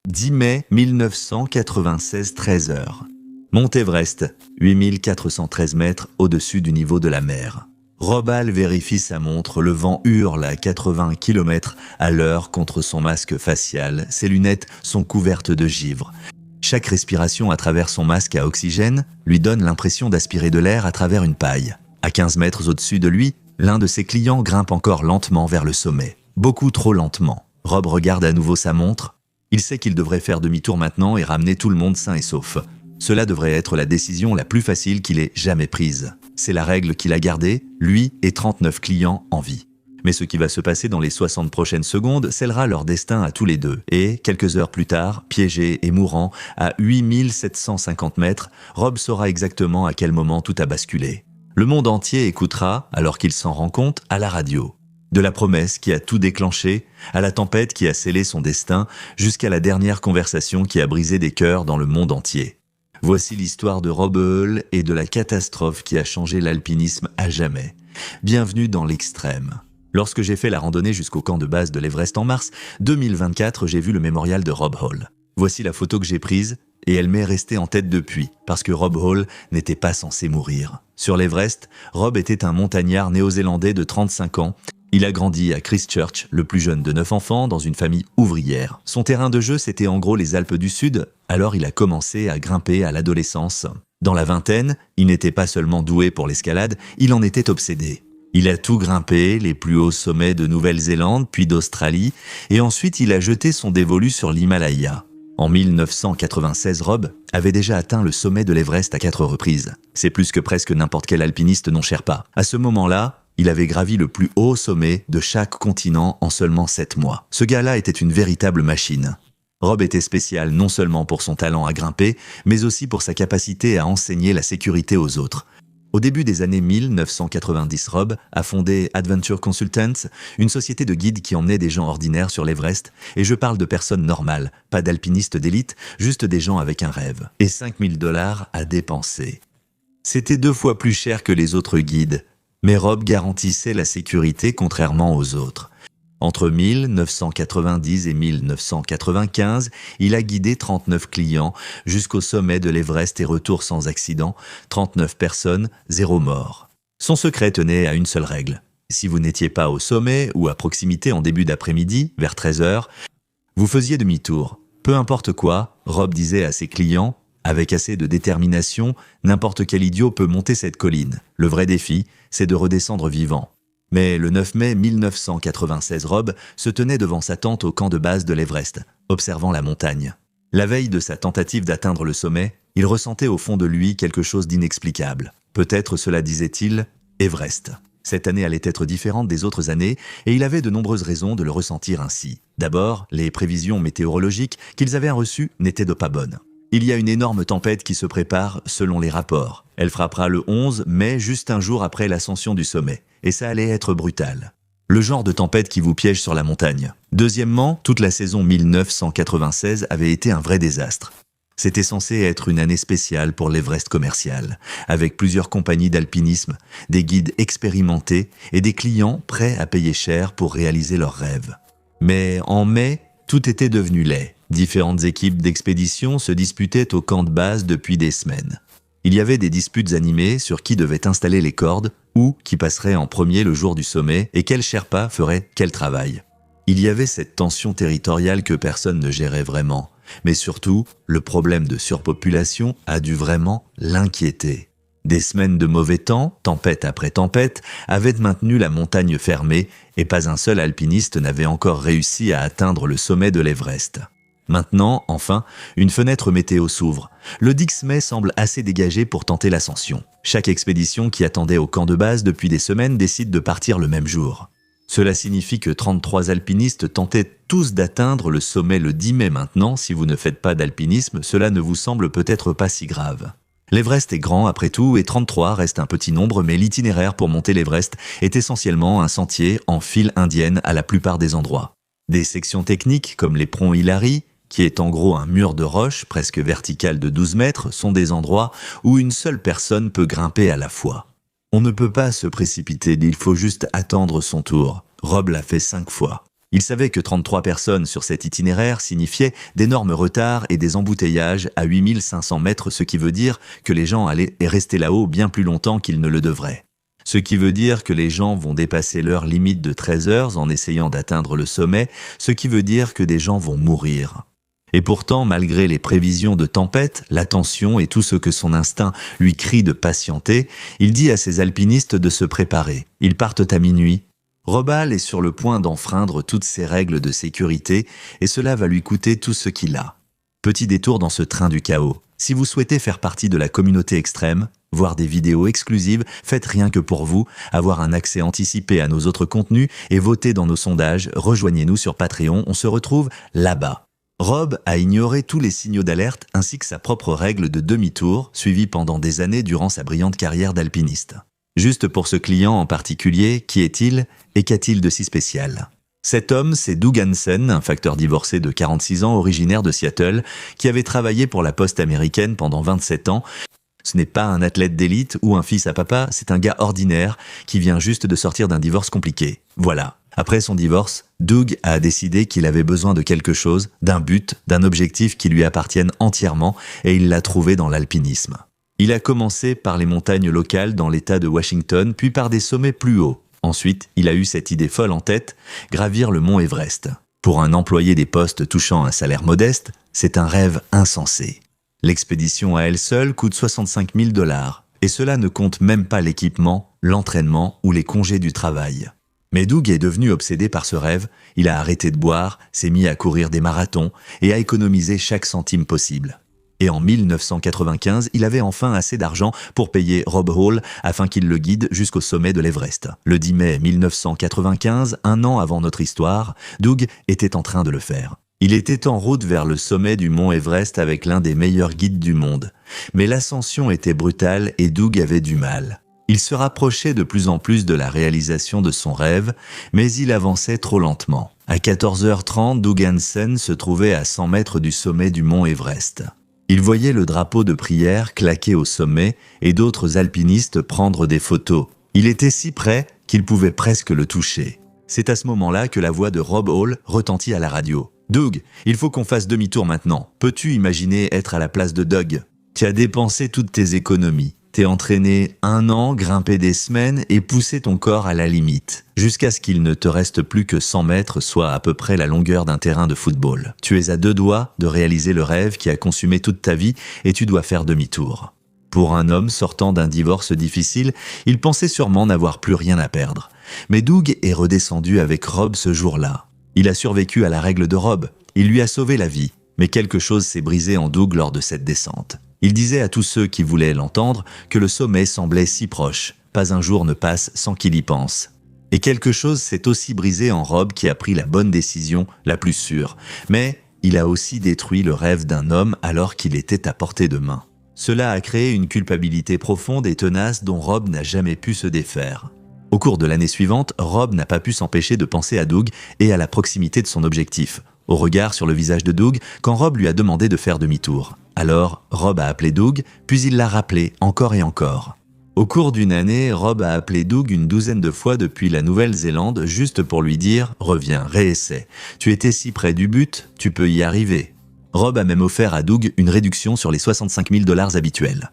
10 mai 1996, 13 h. Mont Everest, 8413 mètres au-dessus du niveau de la mer. Rob Hall vérifie sa montre, le vent hurle à 80 km à l'heure contre son masque facial, ses lunettes sont couvertes de givre. Chaque respiration à travers son masque à oxygène lui donne l'impression d'aspirer de l'air à travers une paille. À 15 mètres au-dessus de lui, l'un de ses clients grimpe encore lentement vers le sommet. Beaucoup trop lentement. Rob regarde à nouveau sa montre. Il sait qu'il devrait faire demi-tour maintenant et ramener tout le monde sain et sauf. Cela devrait être la décision la plus facile qu'il ait jamais prise. C'est la règle qu'il a gardée, lui et 39 clients en vie. Mais ce qui va se passer dans les 60 prochaines secondes scellera leur destin à tous les deux. Et, quelques heures plus tard, piégé et mourant, à 8750 mètres, Rob saura exactement à quel moment tout a basculé. Le monde entier écoutera, alors qu'il s'en rend compte, à la radio. De la promesse qui a tout déclenché, à la tempête qui a scellé son destin, jusqu'à la dernière conversation qui a brisé des cœurs dans le monde entier. Voici l'histoire de Rob Hall et de la catastrophe qui a changé l'alpinisme à jamais. Bienvenue dans l'extrême. Lorsque j'ai fait la randonnée jusqu'au camp de base de l'Everest en mars 2024, j'ai vu le mémorial de Rob Hall. Voici la photo que j'ai prise, et elle m'est restée en tête depuis, parce que Rob Hall n'était pas censé mourir. Sur l'Everest, Rob était un montagnard néo-zélandais de 35 ans. Il a grandi à Christchurch, le plus jeune de 9 enfants, dans une famille ouvrière. Son terrain de jeu, c'était en gros les Alpes du Sud, alors il a commencé à grimper à l'adolescence. Dans la vingtaine, il n'était pas seulement doué pour l'escalade, il en était obsédé. Il a tout grimpé, les plus hauts sommets de Nouvelle-Zélande, puis d'Australie, et ensuite il a jeté son dévolu sur l'Himalaya. En 1996, Rob avait déjà atteint le sommet de l'Everest à 4 reprises. C'est plus que presque n'importe quel alpiniste non Sherpa. À ce moment-là, il avait gravi le plus haut sommet de chaque continent en seulement 7 mois. Ce gars-là était une véritable machine. Rob était spécial non seulement pour son talent à grimper, mais aussi pour sa capacité à enseigner la sécurité aux autres. Au début des années 1990, Rob a fondé Adventure Consultants, une société de guides qui emmenait des gens ordinaires sur l'Everest, et je parle de personnes normales, pas d'alpinistes d'élite, juste des gens avec un rêve. Et 5 000 $ à dépenser. C'était 2 fois plus cher que les autres guides, mais Rob garantissait la sécurité contrairement aux autres. Entre 1990 et 1995, il a guidé 39 clients jusqu'au sommet de l'Everest et retour sans accident, 39 personnes, 0 mort. Son secret tenait à une seule règle. Si vous n'étiez pas au sommet ou à proximité en début d'après-midi, vers 13 h, vous faisiez demi-tour. Peu importe quoi, Rob disait à ses clients, avec assez de détermination, n'importe quel idiot peut monter cette colline. Le vrai défi, c'est de redescendre vivant. Mais le 9 mai 1996, Rob se tenait devant sa tente au camp de base de l'Everest, observant la montagne. La veille de sa tentative d'atteindre le sommet, il ressentait au fond de lui quelque chose d'inexplicable. Peut-être cela disait-il Everest. Cette année allait être différente des autres années et il avait de nombreuses raisons de le ressentir ainsi. D'abord, les prévisions météorologiques qu'ils avaient reçues n'étaient pas bonnes. Il y a une énorme tempête qui se prépare selon les rapports. Elle frappera le 11 mai, juste un jour après l'ascension du sommet. Et ça allait être brutal. Le genre de tempête qui vous piège sur la montagne. Deuxièmement, toute la saison 1996 avait été un vrai désastre. C'était censé être une année spéciale pour l'Everest commercial, avec plusieurs compagnies d'alpinisme, des guides expérimentés et des clients prêts à payer cher pour réaliser leurs rêves. Mais en mai, tout était devenu laid. Différentes équipes d'expédition se disputaient au camp de base depuis des semaines. Il y avait des disputes animées sur qui devait installer les cordes ou qui passerait en premier le jour du sommet et quel Sherpa ferait quel travail. Il y avait cette tension territoriale que personne ne gérait vraiment, mais surtout, le problème de surpopulation a dû vraiment l'inquiéter. Des semaines de mauvais temps, tempête après tempête, avaient maintenu la montagne fermée et pas un seul alpiniste n'avait encore réussi à atteindre le sommet de l'Everest. Maintenant, enfin, une fenêtre météo s'ouvre. Le 10 mai semble assez dégagé pour tenter l'ascension. Chaque expédition qui attendait au camp de base depuis des semaines décide de partir le même jour. Cela signifie que 33 alpinistes tentaient tous d'atteindre le sommet le 10 mai maintenant. Si vous ne faites pas d'alpinisme, cela ne vous semble peut-être pas si grave. L'Everest est grand après tout et 33 reste un petit nombre, mais l'itinéraire pour monter l'Everest est essentiellement un sentier en file indienne à la plupart des endroits. Des sections techniques comme les ponts Hillary, qui est en gros un mur de roche presque vertical de 12 mètres, sont des endroits où une seule personne peut grimper à la fois. On ne peut pas se précipiter, il faut juste attendre son tour. Rob l'a fait 5 fois. Il savait que 33 personnes sur cet itinéraire signifiaient d'énormes retards et des embouteillages à 8500 mètres, ce qui veut dire que les gens allaient rester là-haut bien plus longtemps qu'ils ne le devraient. Ce qui veut dire que les gens vont dépasser leur limite de 13 heures en essayant d'atteindre le sommet, ce qui veut dire que des gens vont mourir. Et pourtant, malgré les prévisions de tempête, la tension et tout ce que son instinct lui crie de patienter, il dit à ses alpinistes de se préparer. Ils partent à minuit. Rob Hall est sur le point d'enfreindre toutes ses règles de sécurité et cela va lui coûter tout ce qu'il a. Petit détour dans ce train du chaos. Si vous souhaitez faire partie de la communauté extrême, voir des vidéos exclusives faites rien que pour vous, avoir un accès anticipé à nos autres contenus et voter dans nos sondages, rejoignez-nous sur Patreon, on se retrouve là-bas. Rob a ignoré tous les signaux d'alerte ainsi que sa propre règle de demi-tour, suivie pendant des années durant sa brillante carrière d'alpiniste. Juste pour ce client en particulier, qui est-il et qu'a-t-il de si spécial ? Cet homme, c'est Doug Hansen, un facteur divorcé de 46 ans originaire de Seattle, qui avait travaillé pour la poste américaine pendant 27 ans. Ce n'est pas un athlète d'élite ou un fils à papa, c'est un gars ordinaire qui vient juste de sortir d'un divorce compliqué. Voilà. Après son divorce, Doug a décidé qu'il avait besoin de quelque chose, d'un but, d'un objectif qui lui appartienne entièrement et il l'a trouvé dans l'alpinisme. Il a commencé par les montagnes locales dans l'État de Washington, puis par des sommets plus hauts. Ensuite, il a eu cette idée folle en tête, gravir le mont Everest. Pour un employé des postes touchant un salaire modeste, c'est un rêve insensé. L'expédition à elle seule coûte 65 000 $, et cela ne compte même pas l'équipement, l'entraînement ou les congés du travail. Mais Doug est devenu obsédé par ce rêve, il a arrêté de boire, s'est mis à courir des marathons et a économisé chaque centime possible. Et en 1995, il avait enfin assez d'argent pour payer Rob Hall afin qu'il le guide jusqu'au sommet de l'Everest. Le 10 mai 1995, un an avant notre histoire, Doug était en train de le faire. Il était en route vers le sommet du mont Everest avec l'un des meilleurs guides du monde. Mais l'ascension était brutale et Doug avait du mal. Il se rapprochait de plus en plus de la réalisation de son rêve, mais il avançait trop lentement. À 14h30, Doug Hansen se trouvait à 100 mètres du sommet du mont Everest. Il voyait le drapeau de prière claquer au sommet et d'autres alpinistes prendre des photos. Il était si près qu'il pouvait presque le toucher. C'est à ce moment-là que la voix de Rob Hall retentit à la radio. « Doug, il faut qu'on fasse demi-tour maintenant. Peux-tu imaginer être à la place de Doug ? Tu as dépensé toutes tes économies. T'es entraîné 1 an, grimpé des semaines et poussé ton corps à la limite, jusqu'à ce qu'il ne te reste plus que 100 mètres, soit à peu près la longueur d'un terrain de football. Tu es à 2 doigts de réaliser le rêve qui a consumé toute ta vie et tu dois faire demi-tour. » Pour un homme sortant d'un divorce difficile, il pensait sûrement n'avoir plus rien à perdre. Mais Doug est redescendu avec Rob ce jour-là. Il a survécu à la règle de Rob. Il lui a sauvé la vie. Mais quelque chose s'est brisé en Doug lors de cette descente. Il disait à tous ceux qui voulaient l'entendre que le sommet semblait si proche. Pas un jour ne passe sans qu'il y pense. Et quelque chose s'est aussi brisé en Rob qui a pris la bonne décision, la plus sûre. Mais il a aussi détruit le rêve d'un homme alors qu'il était à portée de main. Cela a créé une culpabilité profonde et tenace dont Rob n'a jamais pu se défaire. Au cours de l'année suivante, Rob n'a pas pu s'empêcher de penser à Doug et à la proximité de son objectif. Au regard sur le visage de Doug, quand Rob lui a demandé de faire demi-tour. Alors, Rob a appelé Doug, puis il l'a rappelé encore et encore. Au cours d'une année, Rob a appelé Doug une 12aine de fois depuis la Nouvelle-Zélande juste pour lui dire « Reviens, réessaie. Tu étais si près du but, tu peux y arriver. » Rob a même offert à Doug une réduction sur les 65 000 $ habituels.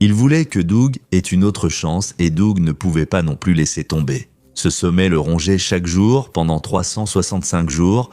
Il voulait que Doug ait une autre chance et Doug ne pouvait pas non plus laisser tomber. Ce sommet le rongeait chaque jour pendant 365 jours.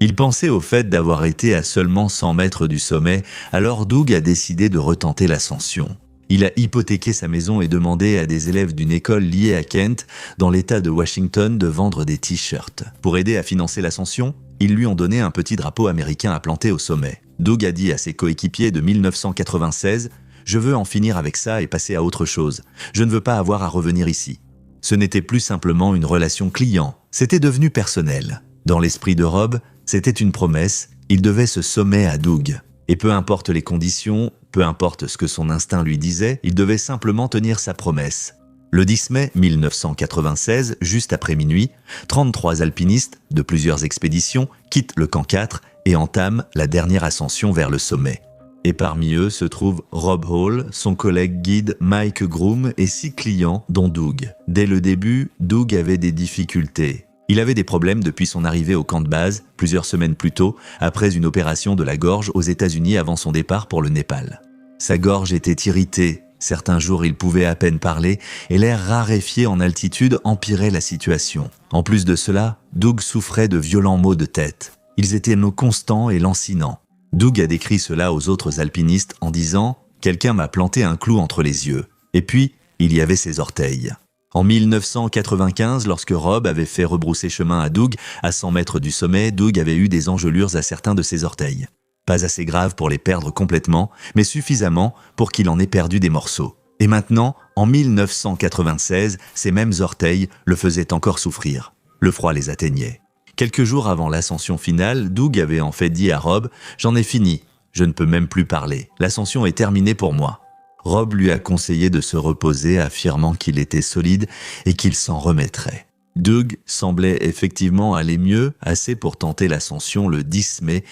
Il pensait au fait d'avoir été à seulement 100 mètres du sommet, alors Doug a décidé de retenter l'ascension. Il a hypothéqué sa maison et demandé à des élèves d'une école liée à Kent, dans l'État de Washington, de vendre des t-shirts. Pour aider à financer l'ascension, ils lui ont donné un petit drapeau américain à planter au sommet. Doug a dit à ses coéquipiers de 1996 « Je veux en finir avec ça et passer à autre chose. Je ne veux pas avoir à revenir ici. » Ce n'était plus simplement une relation client, c'était devenu personnel. Dans l'esprit de Rob, c'était une promesse, il devait se sommer à Doug. Et peu importe les conditions, peu importe ce que son instinct lui disait, il devait simplement tenir sa promesse. Le 10 mai 1996, juste après minuit, 33 alpinistes de plusieurs expéditions quittent le camp 4 et entament la dernière ascension vers le sommet. Et parmi eux se trouve Rob Hall, son collègue guide Mike Groom et 6 clients dont Doug. Dès le début, Doug avait des difficultés. Il avait des problèmes depuis son arrivée au camp de base, plusieurs semaines plus tôt, après une opération de la gorge aux États-Unis avant son départ pour le Népal. Sa gorge était irritée, certains jours il pouvait à peine parler, et l'air raréfié en altitude empirait la situation. En plus de cela, Doug souffrait de violents maux de tête. Ils étaient constants et lancinants. Doug a décrit cela aux autres alpinistes en disant « Quelqu'un m'a planté un clou entre les yeux ». Et puis, il y avait ses orteils. En 1995, lorsque Rob avait fait rebrousser chemin à Doug, à 100 mètres du sommet, Doug avait eu des engelures à certains de ses orteils. Pas assez grave pour les perdre complètement, mais suffisamment pour qu'il en ait perdu des morceaux. Et maintenant, en 1996, ces mêmes orteils le faisaient encore souffrir. Le froid les atteignait. Quelques jours avant l'ascension finale, Doug avait en fait dit à Rob « J'en ai fini, je ne peux même plus parler, l'ascension est terminée pour moi ». Rob lui a conseillé de se reposer, affirmant qu'il était solide et qu'il s'en remettrait. Doug semblait effectivement aller mieux, assez pour tenter l'ascension le 10 mai.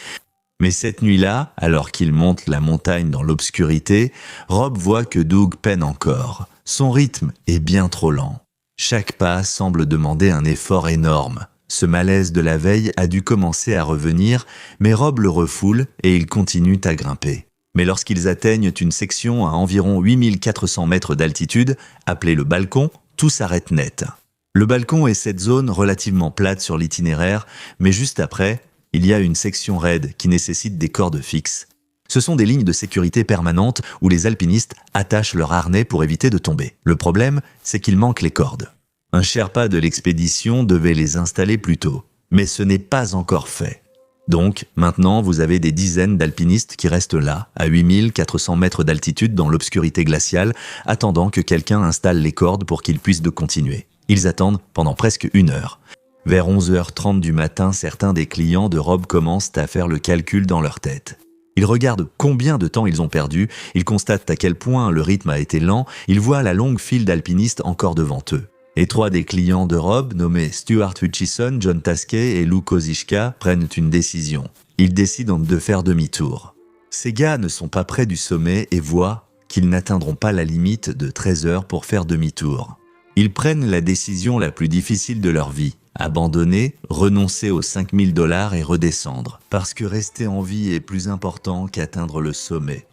Mais cette nuit-là, alors qu'il monte la montagne dans l'obscurité, Rob voit que Doug peine encore. Son rythme est bien trop lent. Chaque pas semble demander un effort énorme. Ce malaise de la veille a dû commencer à revenir, mais Rob le refoule et ils continuent à grimper. Mais lorsqu'ils atteignent une section à environ 8400 mètres d'altitude, appelée le balcon, tout s'arrête net. Le balcon est cette zone relativement plate sur l'itinéraire, mais juste après, il y a une section raide qui nécessite des cordes fixes. Ce sont des lignes de sécurité permanentes où les alpinistes attachent leur harnais pour éviter de tomber. Le problème, c'est qu'il manque les cordes. Un Sherpa de l'expédition devait les installer plus tôt, mais ce n'est pas encore fait. Donc, maintenant, vous avez des dizaines d'alpinistes qui restent là, à 8400 mètres d'altitude dans l'obscurité glaciale, attendant que quelqu'un installe les cordes pour qu'ils puissent continuer. Ils attendent pendant presque 1 heure. Vers 11h30 du matin, certains des clients de Rob commencent à faire le calcul dans leur tête. Ils regardent combien de temps ils ont perdu, ils constatent à quel point le rythme a été lent, ils voient la longue file d'alpinistes encore devant eux. Et 3 des clients de Rob, nommés Stuart Hutchison, John Taskey et Lou Kozishka, prennent une décision. Ils décident de faire demi-tour. Ces gars ne sont pas près du sommet et voient qu'ils n'atteindront pas la limite de 13 heures pour faire demi-tour. Ils prennent la décision la plus difficile de leur vie. Abandonner, renoncer aux $5000 et redescendre. Parce que rester en vie est plus important qu'atteindre le sommet.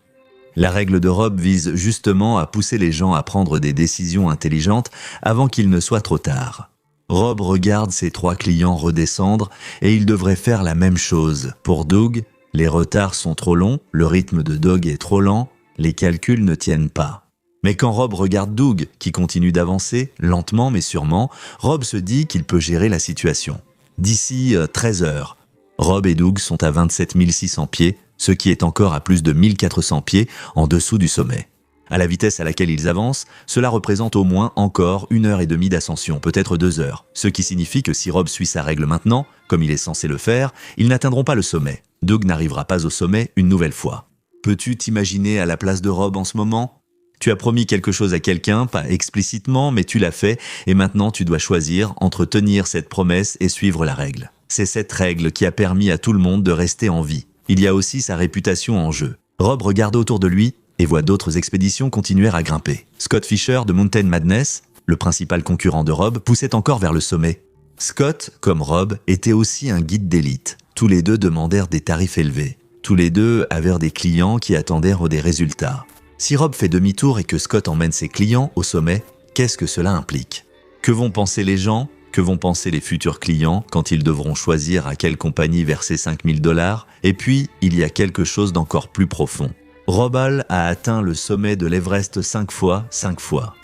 La règle de Rob vise justement à pousser les gens à prendre des décisions intelligentes avant qu'il ne soit trop tard. Rob regarde ses 3 clients redescendre et il devrait faire la même chose. Pour Doug, les retards sont trop longs, le rythme de Doug est trop lent, les calculs ne tiennent pas. Mais quand Rob regarde Doug, qui continue d'avancer, lentement mais sûrement, Rob se dit qu'il peut gérer la situation. D'ici 13 heures, Rob et Doug sont à 27 600 pieds, ce qui est encore à plus de 1400 pieds en dessous du sommet. À la vitesse à laquelle ils avancent, cela représente au moins encore 1h30 d'ascension, peut-être 2 heures. Ce qui signifie que si Rob suit sa règle maintenant, comme il est censé le faire, ils n'atteindront pas le sommet. Doug n'arrivera pas au sommet une nouvelle fois. Peux-tu t'imaginer à la place de Rob en ce moment ? Tu as promis quelque chose à quelqu'un, pas explicitement, mais tu l'as fait, et maintenant tu dois choisir entre tenir cette promesse et suivre la règle. C'est cette règle qui a permis à tout le monde de rester en vie. Il y a aussi sa réputation en jeu. Rob regarde autour de lui et voit d'autres expéditions continuer à grimper. Scott Fisher de Mountain Madness, le principal concurrent de Rob, poussait encore vers le sommet. Scott, comme Rob, était aussi un guide d'élite. Tous les deux demandèrent des tarifs élevés. Tous les deux avaient des clients qui attendèrent des résultats. Si Rob fait demi-tour et que Scott emmène ses clients au sommet, qu'est-ce que cela implique ? Que vont penser les gens ? Que vont penser les futurs clients quand ils devront choisir à quelle compagnie verser $5000 ? Et puis, il y a quelque chose d'encore plus profond. Rob Hall a atteint le sommet de l'Everest 5 fois.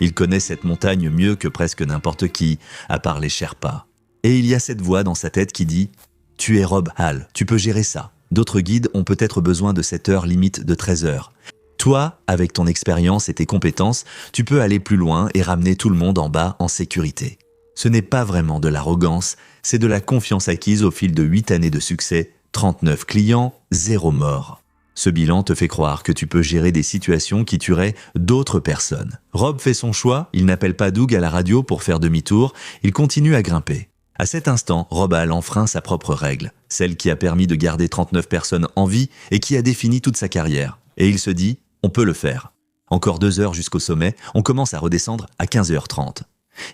Il connaît cette montagne mieux que presque n'importe qui, à part les Sherpas. Et il y a cette voix dans sa tête qui dit « Tu es Rob Hall, tu peux gérer ça. D'autres guides ont peut-être besoin de cette heure limite de 13 heures. Toi, avec ton expérience et tes compétences, tu peux aller plus loin et ramener tout le monde en bas en sécurité. » Ce n'est pas vraiment de l'arrogance, c'est de la confiance acquise au fil de 8 années de succès, 39 clients, 0 mort. Ce bilan te fait croire que tu peux gérer des situations qui tueraient d'autres personnes. Rob fait son choix, il n'appelle pas Doug à la radio pour faire demi-tour, il continue à grimper. À cet instant, Rob Hall enfreint sa propre règle, celle qui a permis de garder 39 personnes en vie et qui a défini toute sa carrière. Et il se dit, on peut le faire. Encore 2 heures jusqu'au sommet, on commence à redescendre à 15h30.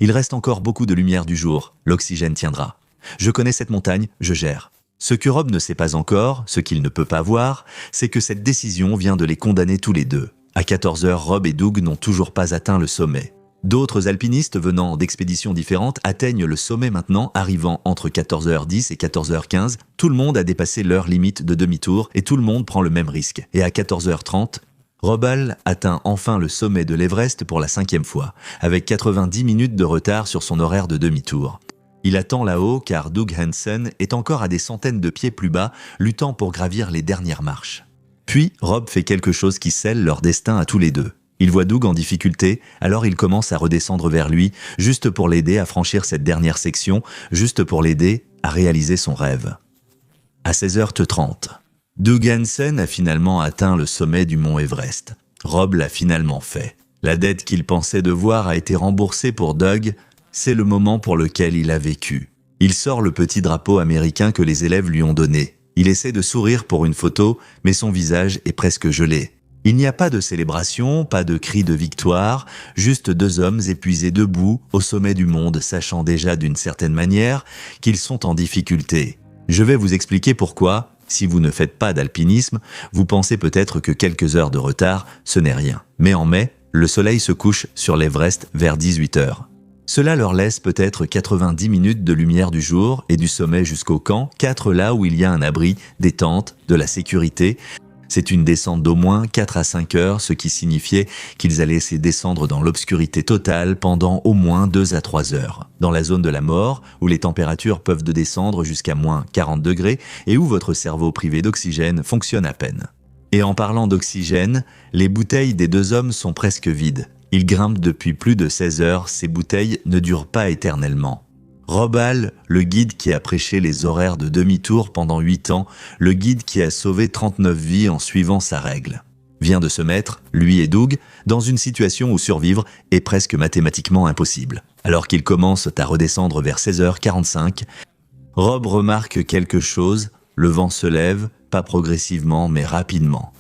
Il reste encore beaucoup de lumière du jour, l'oxygène tiendra. Je connais cette montagne, je gère. Ce que Rob ne sait pas encore, ce qu'il ne peut pas voir, c'est que cette décision vient de les condamner tous les deux. À 14 heures, Rob et Doug n'ont toujours pas atteint le sommet. D'autres alpinistes venant d'expéditions différentes atteignent le sommet maintenant, arrivant entre 14h10 et 14h15. Tout le monde a dépassé leur limite de demi-tour et tout le monde prend le même risque. Et à 14h30, Robal atteint enfin le sommet de l'Everest pour la 5e fois, avec 90 minutes de retard sur son horaire de demi-tour. Il attend là-haut car Doug Hansen est encore à des centaines de pieds plus bas, luttant pour gravir les dernières marches. Puis, Rob fait quelque chose qui scelle leur destin à tous les deux. Il voit Doug en difficulté, alors il commence à redescendre vers lui, juste pour l'aider à franchir cette dernière section, juste pour l'aider à réaliser son rêve. À 16h30, Doug Hansen a finalement atteint le sommet du mont Everest. Rob l'a finalement fait. La dette qu'il pensait devoir a été remboursée pour Doug. C'est le moment pour lequel il a vécu. Il sort le petit drapeau américain que les élèves lui ont donné. Il essaie de sourire pour une photo, mais son visage est presque gelé. Il n'y a pas de célébration, pas de cri de victoire, juste deux hommes épuisés debout au sommet du monde, sachant déjà d'une certaine manière qu'ils sont en difficulté. Je vais vous expliquer pourquoi, si vous ne faites pas d'alpinisme, vous pensez peut-être que quelques heures de retard, ce n'est rien. Mais en mai, le soleil se couche sur l'Everest vers 18h. Cela leur laisse peut-être 90 minutes de lumière du jour et du sommet jusqu'au camp, 4 là où il y a un abri, des tentes, de la sécurité. C'est une descente d'au moins 4 à 5 heures, ce qui signifiait qu'ils allaient essayer descendre dans l'obscurité totale pendant au moins 2 à 3 heures. Dans la zone de la mort, où les températures peuvent descendre jusqu'à moins 40 degrés et où votre cerveau privé d'oxygène fonctionne à peine. Et en parlant d'oxygène, les bouteilles des deux hommes sont presque vides. Ils grimpent depuis plus de 16 heures, ces bouteilles ne durent pas éternellement. Rob Hall, le guide qui a prêché les horaires de demi-tour pendant 8 ans, le guide qui a sauvé 39 vies en suivant sa règle, vient de se mettre, lui et Doug, dans une situation où survivre est presque mathématiquement impossible. Alors qu'ils commencent à redescendre vers 16h45, Rob remarque quelque chose, le vent se lève, pas progressivement mais rapidement.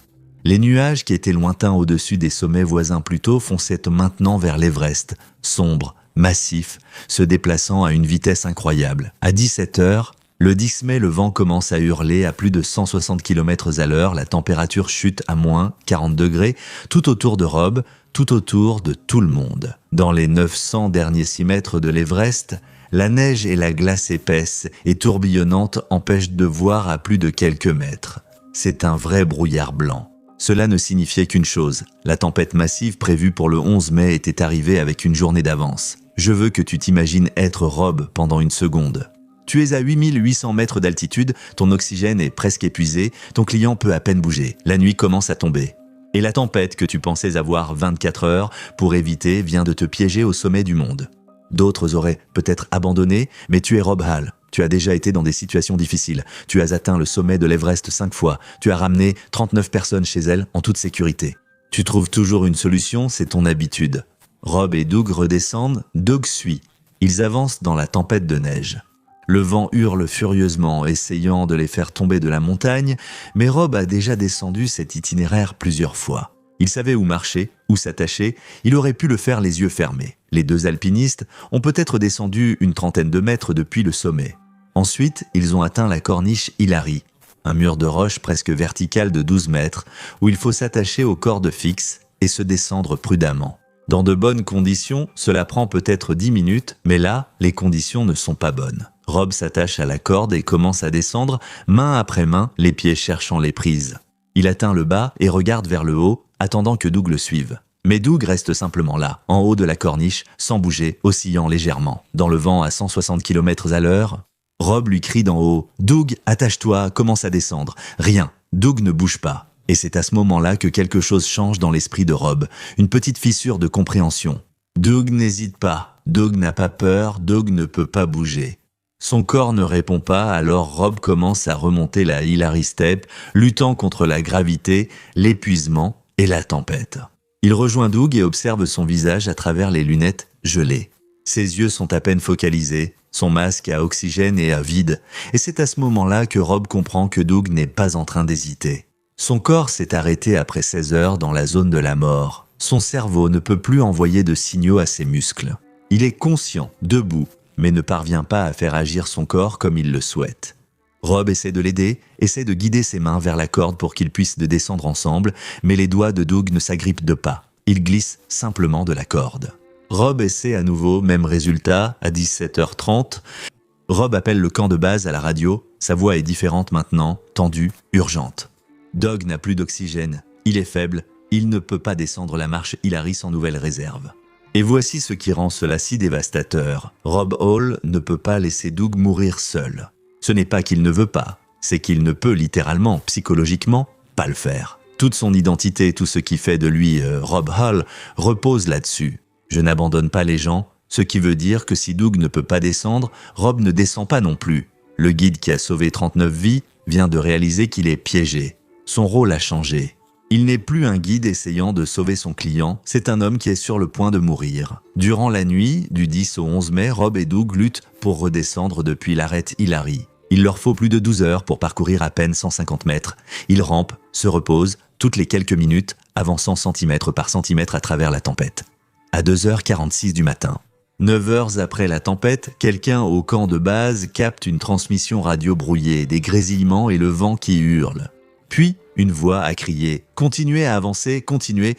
Les nuages qui étaient lointains au-dessus des sommets voisins plus tôt fonçaient maintenant vers l'Everest, sombres, massifs, se déplaçant à une vitesse incroyable. À 17h, le 10 mai, le vent commence à hurler à plus de 160 km à l'heure, la température chute à moins 40 degrés, tout autour de Rob, tout autour de tout le monde. Dans les 900 derniers 6 mètres de l'Everest, la neige et la glace épaisse et tourbillonnante empêchent de voir à plus de quelques mètres. C'est un vrai brouillard blanc. Cela ne signifiait qu'une chose, la tempête massive prévue pour le 11 mai était arrivée avec une journée d'avance. Je veux que tu t'imagines être Rob pendant une seconde. Tu es à 8800 mètres d'altitude, ton oxygène est presque épuisé, ton client peut à peine bouger, la nuit commence à tomber. Et la tempête que tu pensais avoir 24 heures pour éviter vient de te piéger au sommet du monde. D'autres auraient peut-être abandonné, mais tu es Rob Hall. Tu as déjà été dans des situations difficiles. Tu as atteint le sommet de l'Everest 5 fois. Tu as ramené 39 personnes chez elles en toute sécurité. Tu trouves toujours une solution, c'est ton habitude. Rob et Doug redescendent, Doug suit. Ils avancent dans la tempête de neige. Le vent hurle furieusement, essayant de les faire tomber de la montagne, mais Rob a déjà descendu cet itinéraire plusieurs fois. Il savait où marcher, où s'attacher, il aurait pu le faire les yeux fermés. Les deux alpinistes ont peut-être descendu une trentaine de mètres depuis le sommet. Ensuite, ils ont atteint la corniche Hillary, un mur de roche presque vertical de 12 mètres, où il faut s'attacher aux cordes fixes et se descendre prudemment. Dans de bonnes conditions, cela prend peut-être 10 minutes, mais là, les conditions ne sont pas bonnes. Rob s'attache à la corde et commence à descendre, main après main, les pieds cherchant les prises. Il atteint le bas et regarde vers le haut, attendant que Doug le suive. Mais Doug reste simplement là, en haut de la corniche, sans bouger, oscillant légèrement. Dans le vent à 160 km à l'heure, Rob lui crie d'en haut « Doug, attache-toi, commence à descendre ». Rien, Doug ne bouge pas. Et c'est à ce moment-là que quelque chose change dans l'esprit de Rob, une petite fissure de compréhension. Doug n'hésite pas, Doug n'a pas peur, Doug ne peut pas bouger. Son corps ne répond pas, alors Rob commence à remonter la Hillary Step, luttant contre la gravité, l'épuisement et la tempête. Il rejoint Doug et observe son visage à travers les lunettes gelées. Ses yeux sont à peine focalisés, son masque à oxygène est à vide, et c'est à ce moment-là que Rob comprend que Doug n'est pas en train d'hésiter. Son corps s'est arrêté après 16 heures dans la zone de la mort. Son cerveau ne peut plus envoyer de signaux à ses muscles. Il est conscient, debout, mais ne parvient pas à faire agir son corps comme il le souhaite. Rob essaie de l'aider, essaie de guider ses mains vers la corde pour qu'ils puissent descendre ensemble, mais les doigts de Doug ne s'agrippent de pas. Il glisse simplement de la corde. Rob essaie à nouveau, même résultat, à 17h30. Rob appelle le camp de base à la radio. Sa voix est différente maintenant, tendue, urgente. Doug n'a plus d'oxygène. Il est faible. Il ne peut pas descendre la marche Hillary sans nouvelle réserve. Et voici ce qui rend cela si dévastateur. Rob Hall ne peut pas laisser Doug mourir seul. Ce n'est pas qu'il ne veut pas, c'est qu'il ne peut littéralement, psychologiquement, pas le faire. Toute son identité, tout ce qui fait de lui Rob Hall, repose là-dessus. Je n'abandonne pas les gens, ce qui veut dire que si Doug ne peut pas descendre, Rob ne descend pas non plus. Le guide qui a sauvé 39 vies vient de réaliser qu'il est piégé. Son rôle a changé. Il n'est plus un guide essayant de sauver son client, c'est un homme qui est sur le point de mourir. Durant la nuit, du 10 au 11 mai, Rob et Doug luttent pour redescendre depuis l'arête Hillary. Il leur faut plus de 12 heures pour parcourir à peine 150 mètres. Ils rampent, se reposent, toutes les quelques minutes, avançant centimètre par centimètre à travers la tempête. À 2h46 du matin. 9 heures après la tempête, quelqu'un au camp de base capte une transmission radio brouillée, des grésillements et le vent qui hurle. Puis, une voix a crié « Continuez à avancer, continuez !»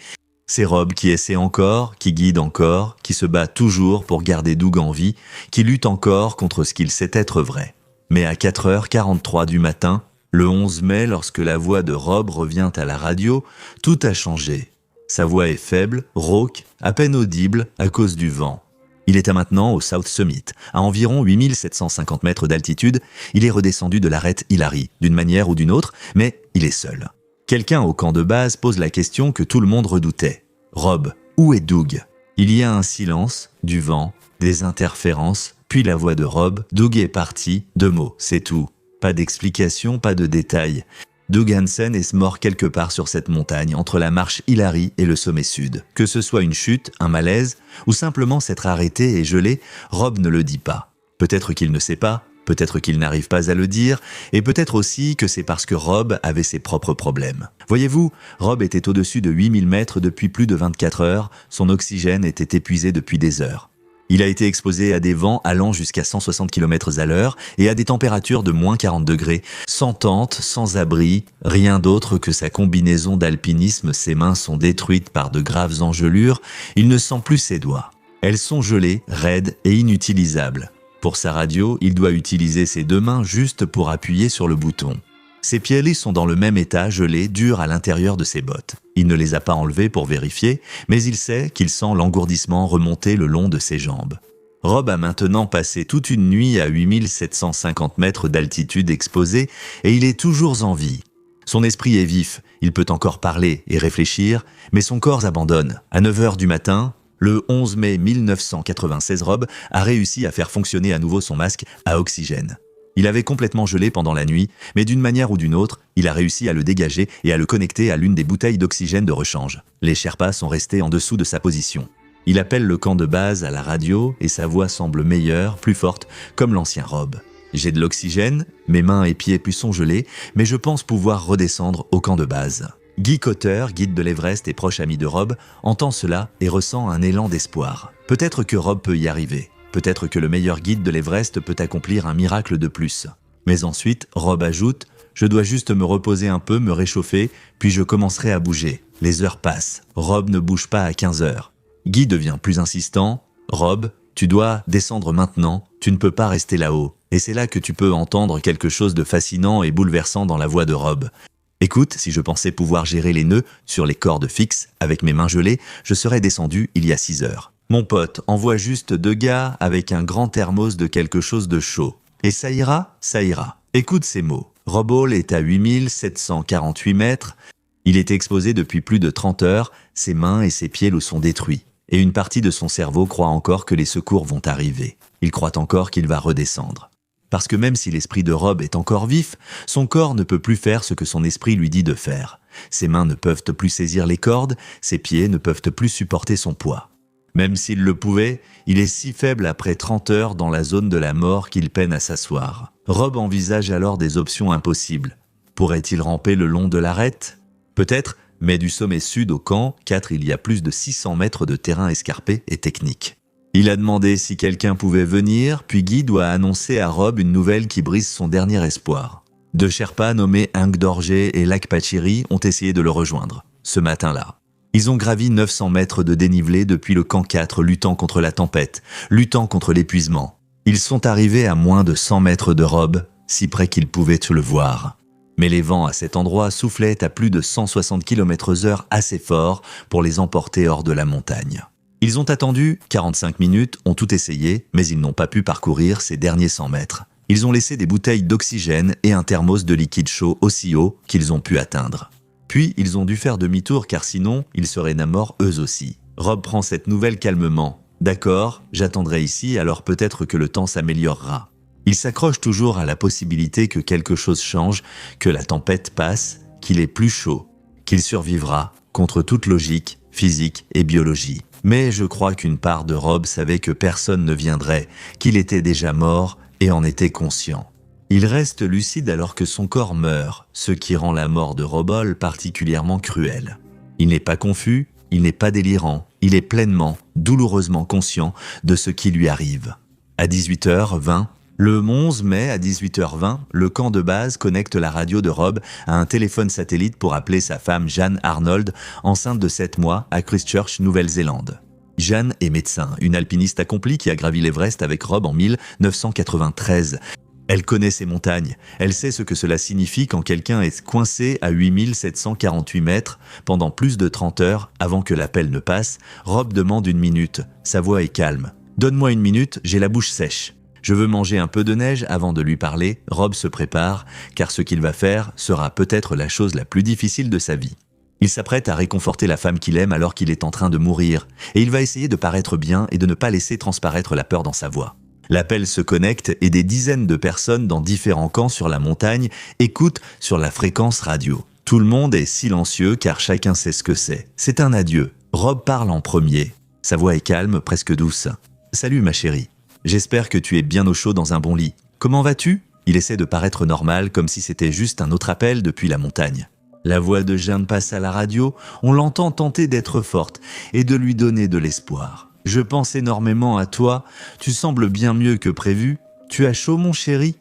C'est Rob qui essaie encore, qui guide encore, qui se bat toujours pour garder Doug en vie, qui lutte encore contre ce qu'il sait être vrai. Mais à 4h43 du matin, le 11 mai, lorsque la voix de Rob revient à la radio, tout a changé. Sa voix est faible, rauque, à peine audible à cause du vent. Il est à maintenant au South Summit, à environ 8750 mètres d'altitude. Il est redescendu de l'arête Hillary, d'une manière ou d'une autre, mais il est seul. Quelqu'un au camp de base pose la question que tout le monde redoutait. Rob, où est Doug ? Il y a un silence, du vent, des interférences, puis la voix de Rob. Doug est parti, 2 mots, c'est tout. Pas d'explication, pas de détails. Doug Hansen est mort quelque part sur cette montagne, entre la marche Hillary et le sommet sud. Que ce soit une chute, un malaise, ou simplement s'être arrêté et gelé, Rob ne le dit pas. Peut-être qu'il ne sait pas, peut-être qu'il n'arrive pas à le dire, et peut-être aussi que c'est parce que Rob avait ses propres problèmes. Voyez-vous, Rob était au-dessus de 8000 mètres depuis plus de 24 heures, son oxygène était épuisé depuis des heures. Il a été exposé à des vents allant jusqu'à 160 km à l'heure et à des températures de moins 40 degrés, sans tente, sans abri, rien d'autre que sa combinaison d'alpinisme. Ses mains sont détruites par de graves engelures, il ne sent plus ses doigts. Elles sont gelées, raides et inutilisables. Pour sa radio, il doit utiliser ses 2 mains juste pour appuyer sur le bouton. Ses pieds sont dans le même état, gelés, durs à l'intérieur de ses bottes. Il ne les a pas enlevés pour vérifier, mais il sait qu'il sent l'engourdissement remonter le long de ses jambes. Rob a maintenant passé toute une nuit à 8750 mètres d'altitude exposé et il est toujours en vie. Son esprit est vif, il peut encore parler et réfléchir, mais son corps abandonne. À 9 heures du matin, le 11 mai 1996, Rob a réussi à faire fonctionner à nouveau son masque à oxygène. Il avait complètement gelé pendant la nuit, mais d'une manière ou d'une autre, il a réussi à le dégager et à le connecter à l'une des bouteilles d'oxygène de rechange. Les Sherpas sont restés en dessous de sa position. Il appelle le camp de base à la radio et sa voix semble meilleure, plus forte, comme l'ancien Rob. J'ai de l'oxygène, mes mains et pieds sont gelés, mais je pense pouvoir redescendre au camp de base. Guy Cotter, guide de l'Everest et proche ami de Rob, entend cela et ressent un élan d'espoir. Peut-être que Rob peut y arriver. Peut-être que le meilleur guide de l'Everest peut accomplir un miracle de plus. Mais ensuite, Rob ajoute « Je dois juste me reposer un peu, me réchauffer, puis je commencerai à bouger. » Les heures passent. Rob ne bouge pas à 15 heures. Guy devient plus insistant. « Rob, tu dois descendre maintenant. Tu ne peux pas rester là-haut. » Et c'est là que tu peux entendre quelque chose de fascinant et bouleversant dans la voix de Rob. « Écoute, si je pensais pouvoir gérer les nœuds sur les cordes fixes avec mes mains gelées, je serais descendu il y a 6 heures. Mon pote, envoie juste 2 gars avec un grand thermos de quelque chose de chaud. Et ça ira, ça ira. » Écoute ces mots. Rob Hall est à 8748 mètres. Il est exposé depuis plus de 30 heures. Ses mains et ses pieds le sont détruits. Et une partie de son cerveau croit encore que les secours vont arriver. Il croit encore qu'il va redescendre. Parce que même si l'esprit de Rob est encore vif, son corps ne peut plus faire ce que son esprit lui dit de faire. Ses mains ne peuvent plus saisir les cordes, ses pieds ne peuvent plus supporter son poids. Même s'il le pouvait, il est si faible après 30 heures dans la zone de la mort qu'il peine à s'asseoir. Rob envisage alors des options impossibles. Pourrait-il ramper le long de l'arête ? Peut-être, mais du sommet sud au camp 4, il y a plus de 600 mètres de terrain escarpé et technique. Il a demandé si quelqu'un pouvait venir, puis Guy doit annoncer à Rob une nouvelle qui brise son dernier espoir. Deux Sherpas nommés Ngdorje et Lakpachiri ont essayé de le rejoindre, ce matin-là. Ils ont gravi 900 mètres de dénivelé depuis le camp 4, luttant contre la tempête, luttant contre l'épuisement. Ils sont arrivés à moins de 100 mètres de Rob, si près qu'ils pouvaient le voir. Mais les vents à cet endroit soufflaient à plus de 160 km/h assez fort pour les emporter hors de la montagne. Ils ont attendu 45 minutes, ont tout essayé, mais ils n'ont pas pu parcourir ces derniers 100 mètres. Ils ont laissé des bouteilles d'oxygène et un thermos de liquide chaud aussi haut qu'ils ont pu atteindre. Puis ils ont dû faire demi-tour car sinon ils seraient morts eux aussi. Rob prend cette nouvelle calmement. D'accord, j'attendrai ici, alors peut-être que le temps s'améliorera. Il s'accroche toujours à la possibilité que quelque chose change, que la tempête passe, qu'il est plus chaud, qu'il survivra, contre toute logique, physique et biologie. Mais je crois qu'une part de Rob savait que personne ne viendrait, qu'il était déjà mort et en était conscient. Il reste lucide alors que son corps meurt, ce qui rend la mort de Robol particulièrement cruelle. Il n'est pas confus, il n'est pas délirant, il est pleinement, douloureusement conscient de ce qui lui arrive. À 18h20, le 11 mai à 18h20, le camp de base connecte la radio de Rob à un téléphone satellite pour appeler sa femme Jeanne Arnold, enceinte de 7 mois, à Christchurch, Nouvelle-Zélande. Jeanne est médecin, une alpiniste accomplie qui a gravi l'Everest avec Rob en 1993. Elle connaît ces montagnes, elle sait ce que cela signifie quand quelqu'un est coincé à 8748 mètres pendant plus de 30 heures avant que l'appel ne passe. Rob demande une minute, sa voix est calme. « Donne-moi une minute, j'ai la bouche sèche. » Je veux manger un peu de neige avant de lui parler. Rob se prépare, car ce qu'il va faire sera peut-être la chose la plus difficile de sa vie. Il s'apprête à réconforter la femme qu'il aime alors qu'il est en train de mourir, et il va essayer de paraître bien et de ne pas laisser transparaître la peur dans sa voix. L'appel se connecte et des dizaines de personnes dans différents camps sur la montagne écoutent sur la fréquence radio. Tout le monde est silencieux car chacun sait ce que c'est. C'est un adieu. Rob parle en premier. Sa voix est calme, presque douce. « Salut ma chérie. J'espère que tu es bien au chaud dans un bon lit. Comment vas-tu ?» Il essaie de paraître normal, comme si c'était juste un autre appel depuis la montagne. La voix de Jeanne passe à la radio, on l'entend tenter d'être forte et de lui donner de l'espoir. « Je pense énormément à toi, tu sembles bien mieux que prévu. Tu as chaud mon chéri ?»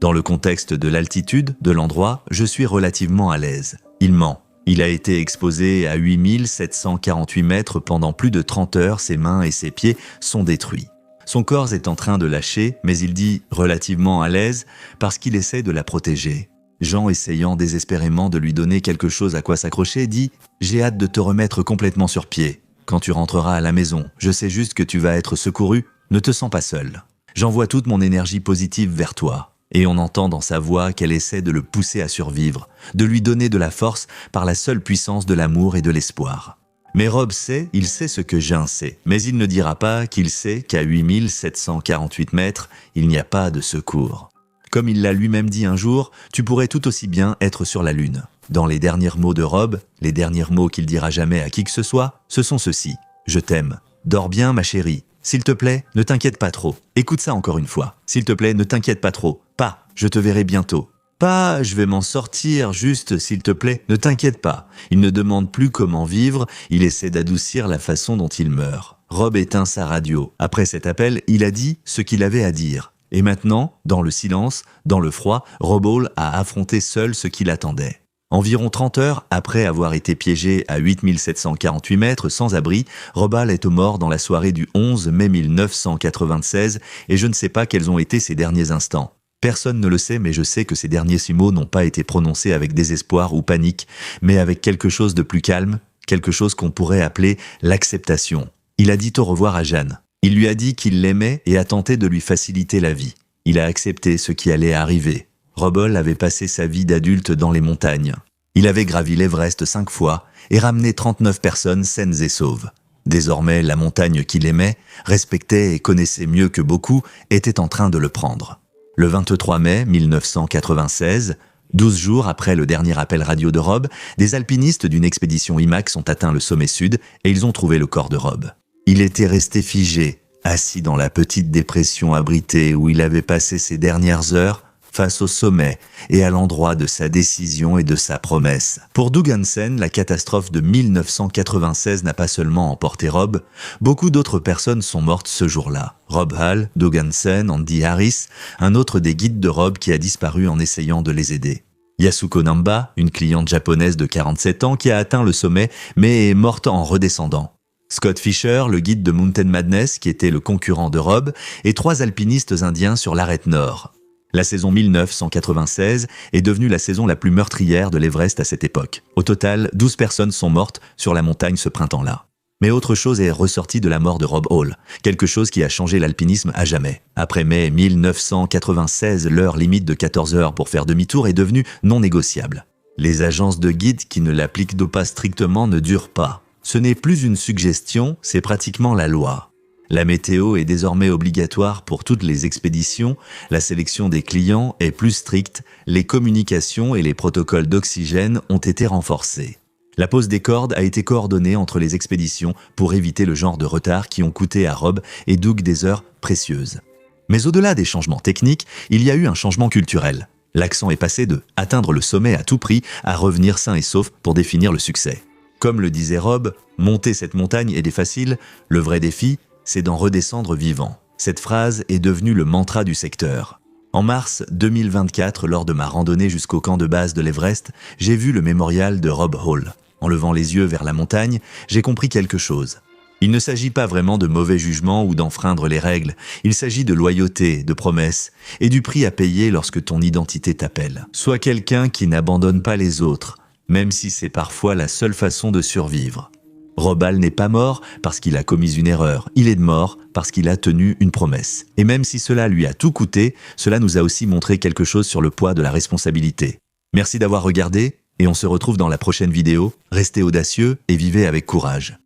Dans le contexte de l'altitude, de l'endroit, je suis relativement à l'aise. Il ment. Il a été exposé à 8748 mètres pendant plus de 30 heures, ses mains et ses pieds sont détruits. Son corps est en train de lâcher, mais il dit « relativement à l'aise » parce qu'il essaie de la protéger. Jean, essayant désespérément de lui donner quelque chose à quoi s'accrocher, dit « J'ai hâte de te remettre complètement sur pied. Quand tu rentreras à la maison, je sais juste que tu vas être secouru, ne te sens pas seul. J'envoie toute mon énergie positive vers toi. » Et on entend dans sa voix qu'elle essaie de le pousser à survivre, de lui donner de la force par la seule puissance de l'amour et de l'espoir. Mais Rob sait, il sait ce que Jean sait, mais il ne dira pas qu'il sait qu'à 8748 mètres, il n'y a pas de secours. Comme il l'a lui-même dit un jour, tu pourrais tout aussi bien être sur la Lune. Dans les derniers mots de Rob, les derniers mots qu'il dira jamais à qui que ce soit, ce sont ceux-ci. Je t'aime. Dors bien, ma chérie. S'il te plaît, ne t'inquiète pas trop. Écoute ça encore une fois. S'il te plaît, ne t'inquiète pas trop. Pas, je te verrai bientôt. Pas, je vais m'en sortir, juste, s'il te plaît, ne t'inquiète pas. Il ne demande plus comment vivre, il essaie d'adoucir la façon dont il meurt. Rob éteint sa radio. Après cet appel, il a dit ce qu'il avait à dire. Et maintenant, dans le silence, dans le froid, Robol a affronté seul ce qui l'attendait. Environ 30 heures après avoir été piégé à 8748 mètres sans abri, Robal est mort dans la soirée du 11 mai 1996 et je ne sais pas quels ont été ses derniers instants. Personne ne le sait, mais je sais que ces derniers 6 mots n'ont pas été prononcés avec désespoir ou panique, mais avec quelque chose de plus calme, quelque chose qu'on pourrait appeler l'acceptation. Il a dit au revoir à Jeanne. Il lui a dit qu'il l'aimait et a tenté de lui faciliter la vie. Il a accepté ce qui allait arriver. Robol avait passé sa vie d'adulte dans les montagnes. Il avait gravi l'Everest 5 fois et ramené 39 personnes saines et sauves. Désormais, la montagne qu'il aimait, respectait et connaissait mieux que beaucoup, était en train de le prendre. Le 23 mai 1996, 12 jours après le dernier appel radio de Rob, des alpinistes d'une expédition IMAX ont atteint le sommet sud et ils ont trouvé le corps de Rob. Il était resté figé, assis dans la petite dépression abritée où il avait passé ses dernières heures, face au sommet et à l'endroit de sa décision et de sa promesse. Pour Doug Hansen, la catastrophe de 1996 n'a pas seulement emporté Rob, beaucoup d'autres personnes sont mortes ce jour-là. Rob Hall, Doug Hansen, Andy Harris, un autre des guides de Rob qui a disparu en essayant de les aider. Yasuko Namba, une cliente japonaise de 47 ans qui a atteint le sommet mais est morte en redescendant. Scott Fisher, le guide de Mountain Madness qui était le concurrent de Rob, et 3 alpinistes indiens sur l'arête nord. La saison 1996 est devenue la saison la plus meurtrière de l'Everest à cette époque. Au total, 12 personnes sont mortes sur la montagne ce printemps-là. Mais autre chose est ressortie de la mort de Rob Hall, quelque chose qui a changé l'alpinisme à jamais. Après mai 1996, l'heure limite de 14 heures pour faire demi-tour est devenue non négociable. Les agences de guides qui ne l'appliquent pas strictement ne durent pas. Ce n'est plus une suggestion, c'est pratiquement la loi. La météo est désormais obligatoire pour toutes les expéditions, la sélection des clients est plus stricte, les communications et les protocoles d'oxygène ont été renforcés. La pose des cordes a été coordonnée entre les expéditions pour éviter le genre de retard qui ont coûté à Rob et Doug des heures précieuses. Mais au-delà des changements techniques, il y a eu un changement culturel. L'accent est passé de « atteindre le sommet à tout prix » à « revenir sain et sauf » pour définir le succès. Comme le disait Rob, monter cette montagne est facile, le vrai défi, c'est d'en redescendre vivant. Cette phrase est devenue le mantra du secteur. En mars 2024, lors de ma randonnée jusqu'au camp de base de l'Everest, j'ai vu le mémorial de Rob Hall. En levant les yeux vers la montagne, j'ai compris quelque chose. Il ne s'agit pas vraiment de mauvais jugement ou d'enfreindre les règles. Il s'agit de loyauté, de promesses et du prix à payer lorsque ton identité t'appelle. Sois quelqu'un qui n'abandonne pas les autres, même si c'est parfois la seule façon de survivre. Rob Hall n'est pas mort parce qu'il a commis une erreur, il est mort parce qu'il a tenu une promesse. Et même si cela lui a tout coûté, cela nous a aussi montré quelque chose sur le poids de la responsabilité. Merci d'avoir regardé et on se retrouve dans la prochaine vidéo. Restez audacieux et vivez avec courage.